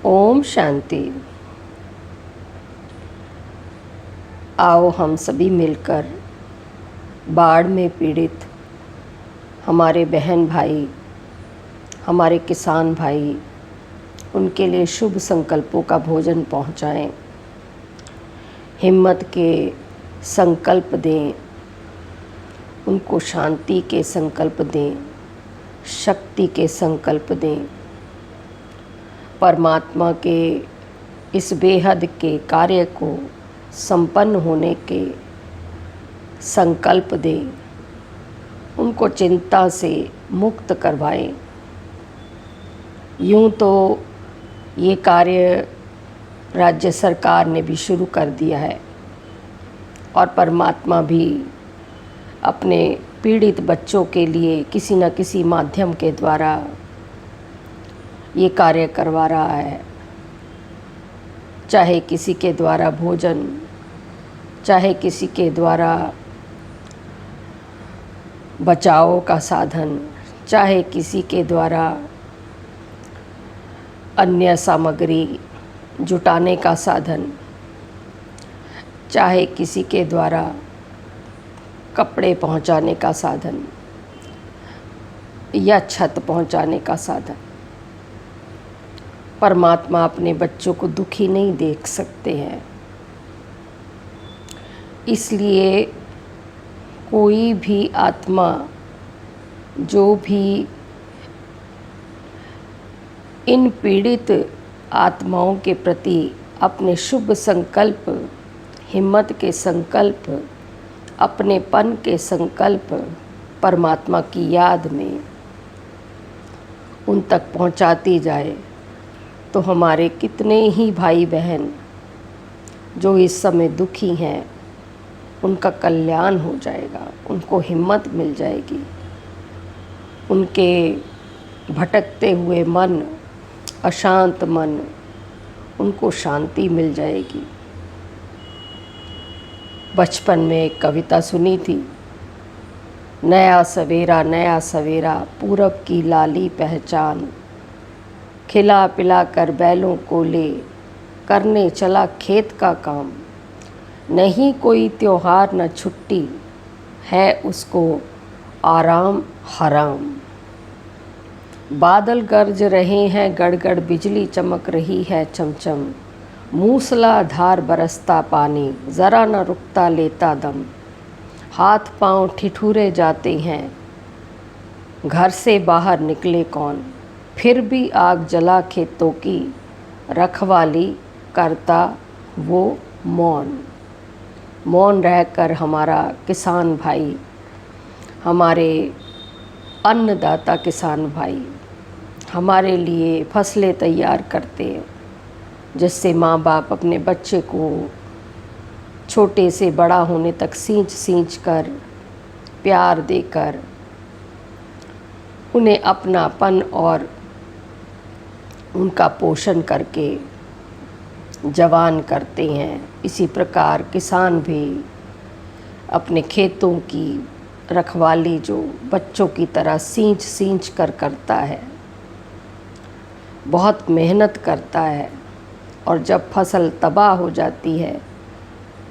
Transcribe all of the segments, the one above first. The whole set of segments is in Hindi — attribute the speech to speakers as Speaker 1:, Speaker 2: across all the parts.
Speaker 1: ओम शांति। आओ हम सभी मिलकर बाढ़ में पीड़ित हमारे बहन भाई, हमारे किसान भाई, उनके लिए शुभ संकल्पों का भोजन पहुंचाएं। हिम्मत के संकल्प दें, उनको शांति के संकल्प दें, शक्ति के संकल्प दें। परमात्मा के इस बेहद के कार्य को संपन्न होने के संकल्प दें, उनको चिंता से मुक्त करवाएं। यूं तो ये कार्य राज्य सरकार ने भी शुरू कर दिया है और परमात्मा भी अपने पीड़ित बच्चों के लिए किसी न किसी माध्यम के द्वारा ये कार्य करवा रहा है। चाहे किसी के द्वारा भोजन, चाहे किसी के द्वारा बचाव का साधन, चाहे किसी के द्वारा अन्य सामग्री जुटाने का साधन, चाहे किसी के द्वारा कपड़े पहुंचाने का साधन या छत पहुंचाने का साधन। परमात्मा अपने बच्चों को दुखी नहीं देख सकते हैं, इसलिए कोई भी आत्मा जो भी इन पीड़ित आत्माओं के प्रति अपने शुभ संकल्प, हिम्मत के संकल्प, अपनेपन के संकल्प परमात्मा की याद में उन तक पहुंचाती जाए तो हमारे कितने ही भाई बहन जो इस समय दुखी हैं, उनका कल्याण हो जाएगा, उनको हिम्मत मिल जाएगी, उनके भटकते हुए मन, अशांत मन, उनको शांति मिल जाएगी। बचपन में एक कविता सुनी थी, नया सवेरा पूरब की लाली पहचान, खिला पिला कर बैलों को ले करने चला खेत का काम। नहीं कोई त्योहार न छुट्टी, है उसको आराम हराम। बादल गरज रहे हैं गड़गड़, बिजली चमक रही है चमचम। मूसलाधार बरसता पानी, ज़रा न रुकता लेता दम। हाथ पांव ठिठुरे जाते हैं, घर से बाहर निकले कौन। फिर भी आग जला खेतों की, रखवाली करता वो मौन। मौन रहकर हमारा किसान भाई, हमारे अन्नदाता किसान भाई हमारे लिए फसलें तैयार करते हैं, जिससे माँ बाप अपने बच्चे को छोटे से बड़ा होने तक सींच कर, प्यार देकर उन्हें अपनापन और उनका पोषण करके जवान करते हैं। इसी प्रकार किसान भी अपने खेतों की रखवाली जो बच्चों की तरह सींच कर करता है, बहुत मेहनत करता है। और जब फसल तबाह हो जाती है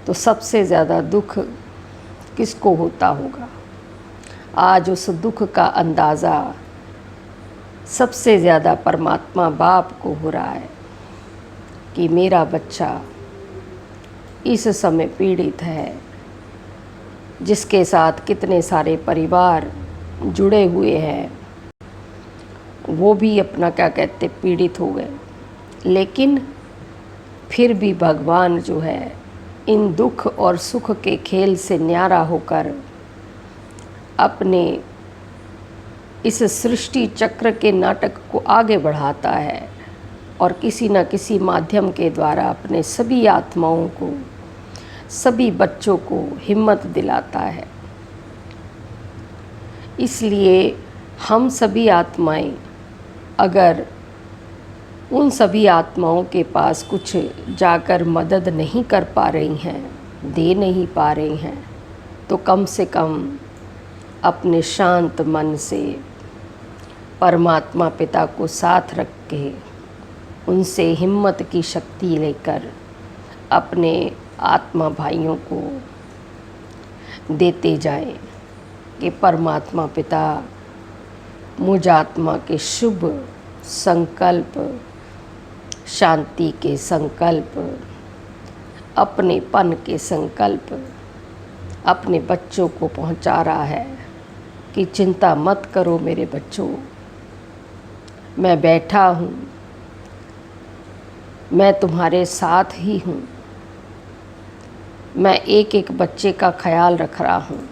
Speaker 1: तो सबसे ज़्यादा दुख किसको होता होगा? आज उस दुख का अंदाज़ा सबसे ज़्यादा परमात्मा बाप को हो रहा है कि मेरा बच्चा इस समय पीड़ित है, जिसके साथ कितने सारे परिवार जुड़े हुए हैं, वो भी अपना क्या कहते पीड़ित हो गए। लेकिन फिर भी भगवान जो है इन दुख और सुख के खेल से न्यारा होकर अपने इस सृष्टि चक्र के नाटक को आगे बढ़ाता है और किसी न किसी माध्यम के द्वारा अपने सभी आत्माओं को, सभी बच्चों को हिम्मत दिलाता है। इसलिए हम सभी आत्माएं अगर उन सभी आत्माओं के पास कुछ जाकर मदद नहीं कर पा रही हैं, दे नहीं पा रही हैं, तो कम से कम अपने शांत मन से परमात्मा पिता को साथ रख के उनसे हिम्मत की शक्ति लेकर अपने आत्मा भाइयों को देते जाएं कि परमात्मा पिता मुझ आत्मा के शुभ संकल्प, शांति के संकल्प, अपनेपन के संकल्प अपने बच्चों को पहुंचा रहा है कि चिंता मत करो मेरे बच्चों, मैं बैठा हूँ, मैं तुम्हारे साथ ही हूँ, मैं एक एक बच्चे का ख्याल रख रहा हूँ।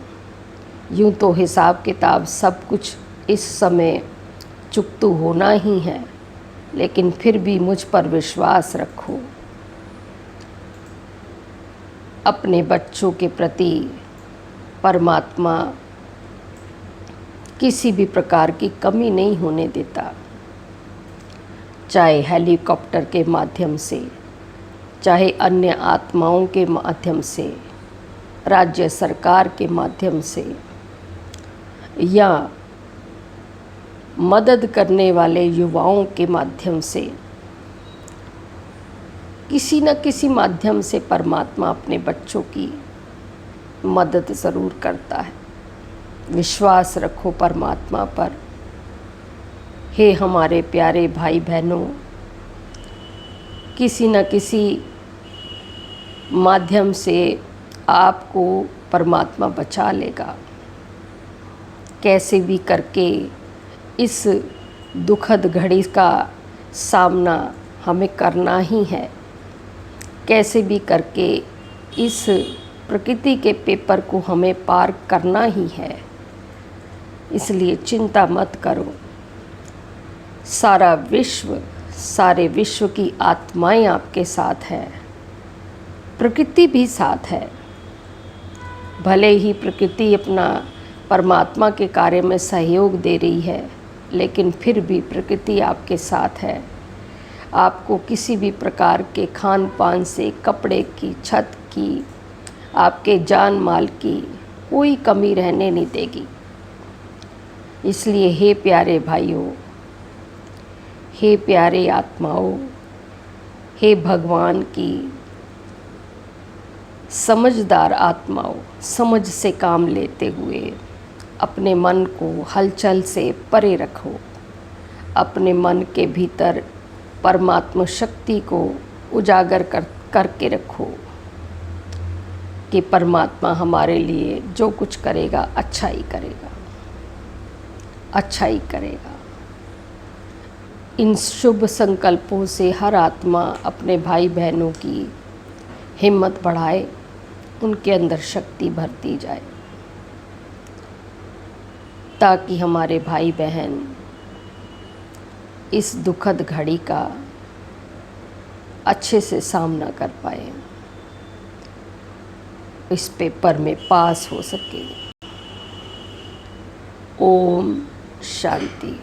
Speaker 1: यूँ तो हिसाब किताब सब कुछ इस समय चुकतू होना ही है, लेकिन फिर भी मुझ पर विश्वास रखो। अपने बच्चों के प्रति परमात्मा किसी भी प्रकार की कमी नहीं होने देता, चाहे हेलीकॉप्टर के माध्यम से, चाहे अन्य आत्माओं के माध्यम से, राज्य सरकार के माध्यम से, या मदद करने वाले युवाओं के माध्यम से, किसी न किसी माध्यम से परमात्मा अपने बच्चों की मदद ज़रूर करता है। विश्वास रखो परमात्मा पर। हे हमारे प्यारे भाई बहनों, किसी न किसी माध्यम से आपको परमात्मा बचा लेगा। कैसे भी करके इस दुखद घड़ी का सामना हमें करना ही है, कैसे भी करके इस प्रकृति के पेपर को हमें पार करना ही है। इसलिए चिंता मत करो। सारा विश्व, सारे विश्व की आत्माएं आपके साथ है, प्रकृति भी साथ है। भले ही प्रकृति अपना परमात्मा के कार्य में सहयोग दे रही है, लेकिन फिर भी प्रकृति आपके साथ है। आपको किसी भी प्रकार के खान पान से, कपड़े की, छत की, आपके जान माल की कोई कमी रहने नहीं देगी। इसलिए हे प्यारे भाइयों, हे प्यारे आत्माओं, हे भगवान की समझदार आत्माओं, समझ से काम लेते हुए अपने मन को हलचल से परे रखो। अपने मन के भीतर परमात्मा शक्ति को उजागर करके रखो कि परमात्मा हमारे लिए जो कुछ करेगा अच्छा ही करेगा, अच्छा ही करेगा। इन शुभ संकल्पों से हर आत्मा अपने भाई बहनों की हिम्मत बढ़ाए, उनके अंदर शक्ति भरती जाए, ताकि हमारे भाई बहन इस दुखद घड़ी का अच्छे से सामना कर पाए, इस पेपर में पास हो सके। ओम शांति।